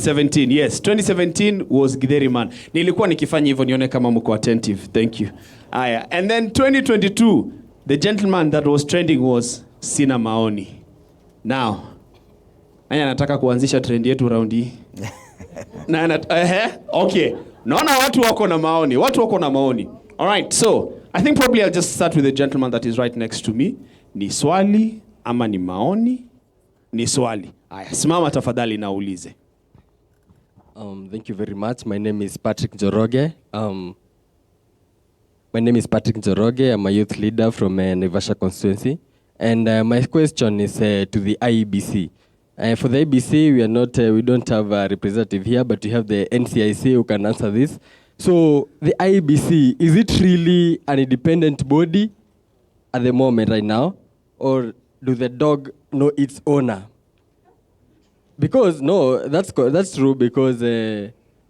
17, yes. 2017 was Githeri Man. Nilikuwa nikifanya hivyo nione kama mko attentive. Thank you. Aya. And then 2022, the gentleman that was trending was Sina Maoni. Now, nani anataka kuanzisha trend yetu round hii? Okay. Naona watu wako na maoni. Watu wako na maoni. All right. So, I think probably I'll just start with the gentleman that is right next to me. Ni swali ama ni maoni? Ni swali. Aya, simama tafadhali na uulize. Thank you very much. My name is Patrick Njoroge. I'm a youth leader from Naivasha constituency. And my question is to the IEBC. For the IEBC, we don't have a representative here, but we have the NCIC who can answer this. So the IEBC, is it really an independent body at the moment right now? Or do the dog know its owner? Because, no, that's true, because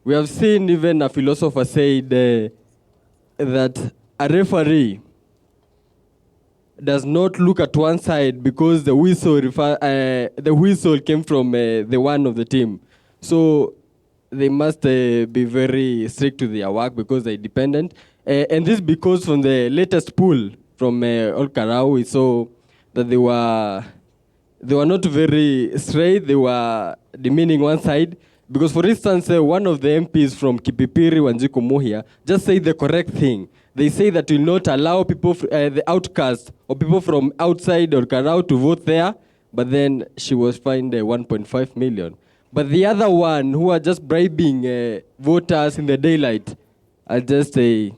we have seen even a philosopher said that a referee does not look at one side because the whistle came from the one of the team. So they must be very strict to their work because they're independent. And this because from the latest poll from Olkarau, we saw that they were not very straight. They were demeaning one side. Because, for instance, one of the MPs from Kipipiri, Wanjiku Muhia, just said the correct thing. They say that will not allow people, the outcasts, or people from outside or Karau to vote there, but then she was fined 1.5 million. But the other one, who are just bribing voters in the daylight, they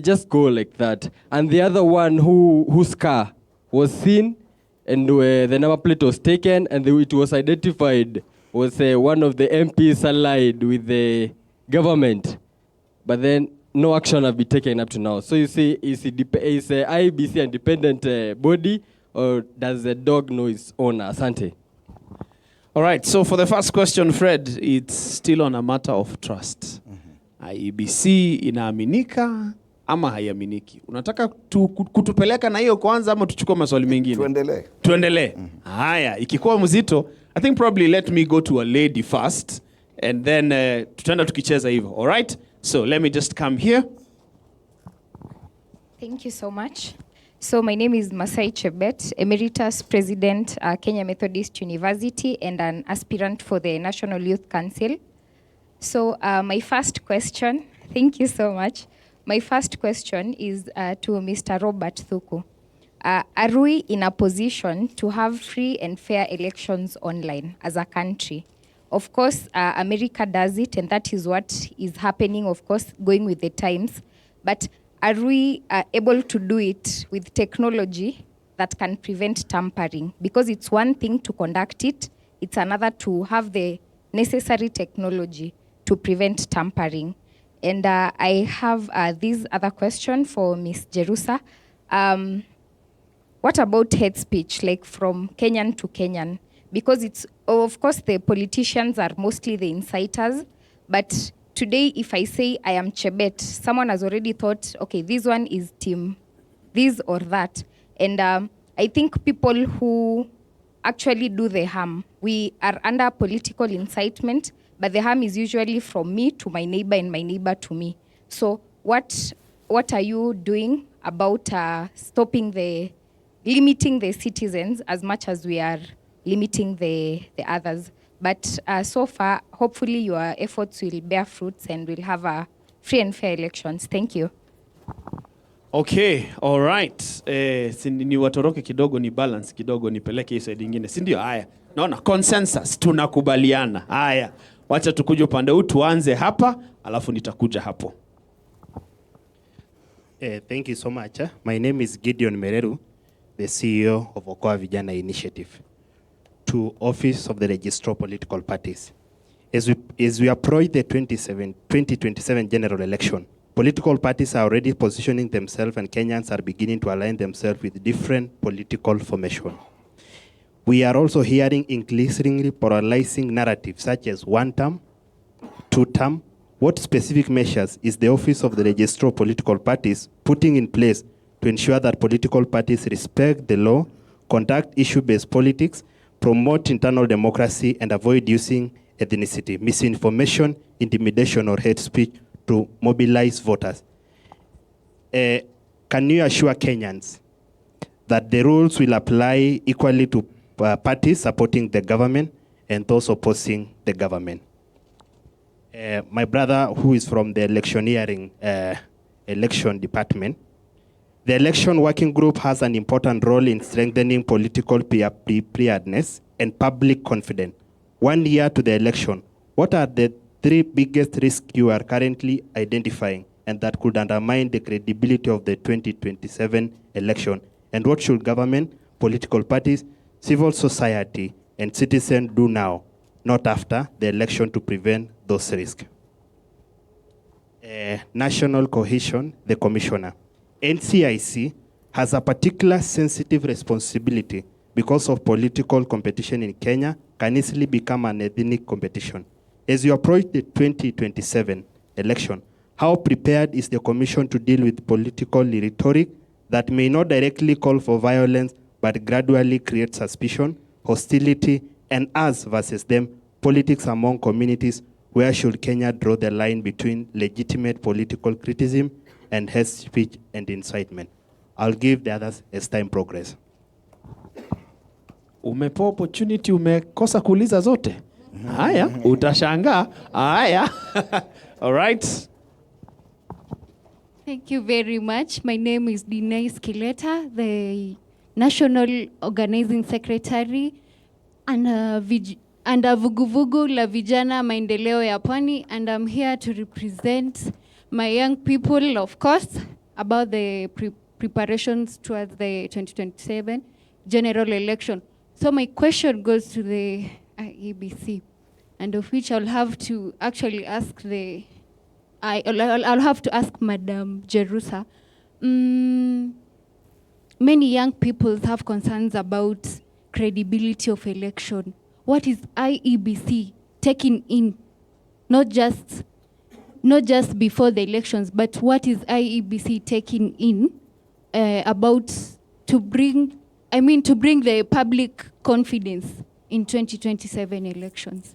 just go like that. And the other one whose car was seen, and the number plate was taken, and it was identified was one of the MPs allied with the government. But then no action have been taken up to now. So you see, is IEBC an independent body, or does the dog know its owner? Asante. All right, so for the first question, Fred, it's still on a matter of trust. IEBC inaaminika ama haiaminiki? Unataka kutupeleka na hiyo kwanza ama tuchukue maswali mengine? Tuendelee. Haya, ikikuwa mzito, I think probably let me go to a lady first, and then tutaenda tukicheza hivyo. All right? So let me just come here. Thank you so much. So my name is Masai Chebet, Emeritus President, Kenya Methodist University, and an aspirant for the National Youth Council. So my first question, thank you so much. My first question is to Mr. Robert Thuku. Are we in a position to have free and fair elections online as a country? Of course, America does it, and that is what is happening, of course, going with the times. But are we able to do it with technology that can prevent tampering? Because it's one thing to conduct it, it's another to have the necessary technology to prevent tampering. And I have this other question for Ms. Jerusa. What about hate speech, like from Kenyan to Kenyan? Because it's, of course, the politicians are mostly the inciters, but today, if I say I am Chebet, someone has already thought, okay, this one is team this or that. And I think people who actually do the harm, we are under political incitement, but the harm is usually from me to my neighbor and my neighbor to me. So what are you doing about limiting the citizens as much as we are limiting the others? But so far, hopefully your efforts will bear fruits and we'll have a free and fair elections. Thank you. Okay, all right. Ni watoroke kidogo, ni balance kidogo, nipeleke hii side nyingine. Si ndio? Haya. Naona consensus, tunakubaliana. Haya. Wacha tukuje upande huu, tuanze hapa, alafu nitakuja hapo. Thank you so much. My name is Gideon Mereru, the CEO of Okoa Vijana Initiative, to Office of the Registrar Political Parties. As we approach the 2027 general election, political parties are already positioning themselves, and Kenyans are beginning to align themselves with different political formation. We are also hearing increasingly polarizing narratives such as one-term, two-term. What specific measures is the Office of the Registrar Political Parties putting in place to ensure that political parties respect the law, conduct issue-based politics, promote internal democracy, and avoid using ethnicity, misinformation, intimidation, or hate speech to mobilize voters. Can you assure Kenyans that the rules will apply equally to parties supporting the government and those opposing the government? My brother, who is from the electioneering election department, the election working group has an important role in strengthening political preparedness and public confidence. 1 year to the election, what are the 3 biggest risks you are currently identifying and that could undermine the credibility of the 2027 election? And what should government, political parties, civil society, and citizens do now, not after the election, to prevent those risks? National cohesion, the commissioner. NCIC has a particular sensitive responsibility because of political competition in Kenya can easily become an ethnic competition. As you approach the 2027 election, how prepared is the commission to deal with political rhetoric that may not directly call for violence but gradually create suspicion, hostility, and us versus them politics among communities? Where should Kenya draw the line between legitimate political criticism and hate speech and incitement? I'll give the others as time progress. Umepewa opportunity, umekosa kuuliza zote. Haya, utashangaa. Haya. All right. Thank you very much. My name is Denise Kileta, the National Organizing Secretary and Vuguvugu la Vijana Maendeleo ya Pwani, and I'm here to represent my young people, of course, about the preparations towards the 2027 general election. So my question goes to the IEBC, and of which I'll have to actually ask I'll have to ask Madam Jerusa. Many young people have concerns about credibility of election. What is IEBC taking in, not just before the elections, but what is IEBC taking in about to bring the public confidence in 2027 elections?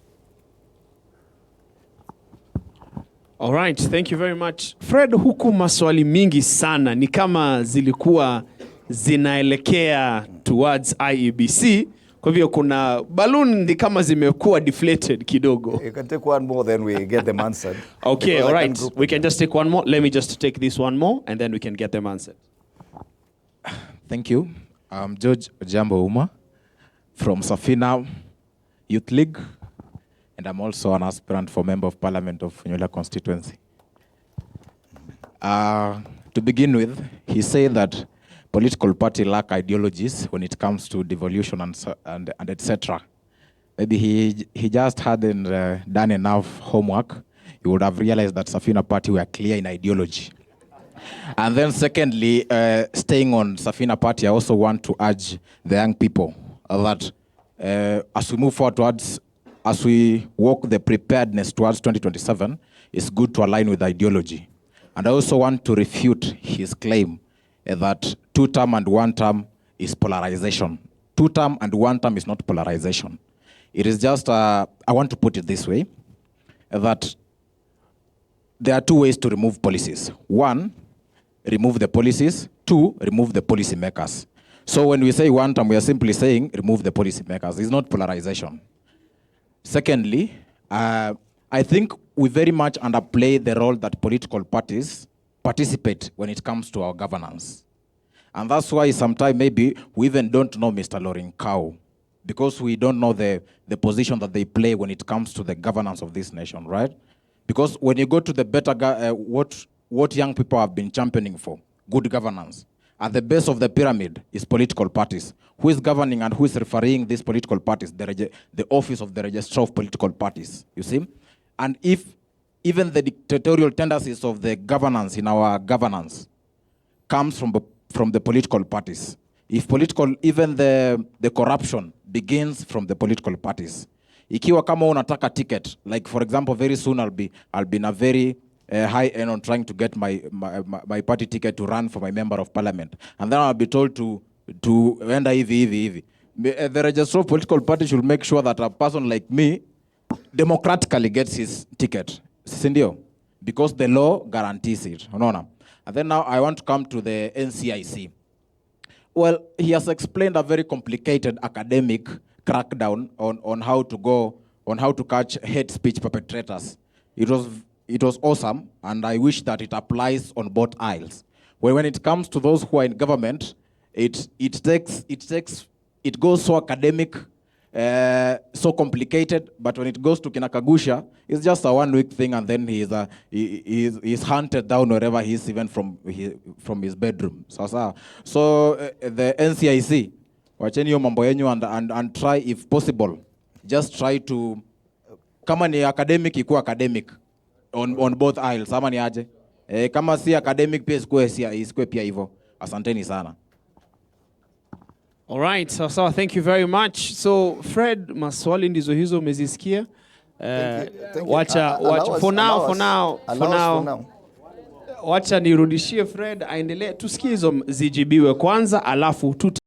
All right, thank you very much. Fred, huku maswali mingi sana ni kama zilikuwa zinaelekea towards IEBC. Kwa hivyo kuna balloon ni kama zimekuwa deflated kidogo. You can take one more, then we get them answered. Okay, all right. We can just take one more. Let me just take this one more, and then we can get them answered. Thank you. I'm George Ojambo Uma from Safina Youth League, and I'm also an aspirant for Member of Parliament of Funyula constituency. To begin with, he said that political party lack ideologies when it comes to devolution and etc. Maybe he just hadn't done enough homework. He would have realized that Safina party were clear in ideology. And then secondly, staying on Safina party, I also want to urge the young people that as we move forward as we walk the preparedness towards 2027, it's good to align with ideology. And I also want to refute his claim that 2-term and 1-term is polarization. 2-term and 1-term is not polarization. It is just, I want to put it this way, that there are 2 ways to remove policies. 1, remove the policies. 2, remove the policy makers. So when we say 1-term, we are simply saying remove the policy makers. It's not polarization. Secondly, I think we very much underplay the role that political parties participate when it comes to our governance. And that's why sometimes maybe we even don't know Mr. Lorin Cow, because we don't know the position that they play when it comes to the governance of this nation, right? Because when you go to the better, what young people have been championing for, good governance, at the base of the pyramid is political parties. Who is governing and who is refereeing these political parties? The office of the registrar of political parties, you see? And if even the dictatorial tendencies of the governance in our governance comes from the political parties, if even the corruption begins from the political parties, ikiwa kama unataka ticket, like for example, very soon I'll be in a very high end on trying to get my party ticket to run for my member of parliament, and then I'll be told to enda hivi. The registrar of political party should make sure that a person like me democratically gets his ticket. Sindio? Because the law guarantees it. Unaona? And then now I want to come to the NCIC. Well, he has explained a very complicated academic crackdown on how to catch hate speech perpetrators. It was awesome, and I wish that it applies on both aisles. When it comes to those who are in government, it goes so academic, so complicated, but when it goes to Kinakagusha, it's just a 1 week thing, and then he's hunted down wherever he is, even from his bedroom. So the NCIC, wacheni hiyo mambo yenyu and try, if possible, just try to, kama ni academic, ikuwa academic on both aisles, ama ni aje? Kama si academic pia isikue pia hivyo. Asanteni sana. All right, so thank you very much. So Fred, maswali ndizo hizo umezisikia. Thank you. Wacha for now. Wacha nirudishie Fred aendelee, tusikie hizo zijibiwe kwanza, alafu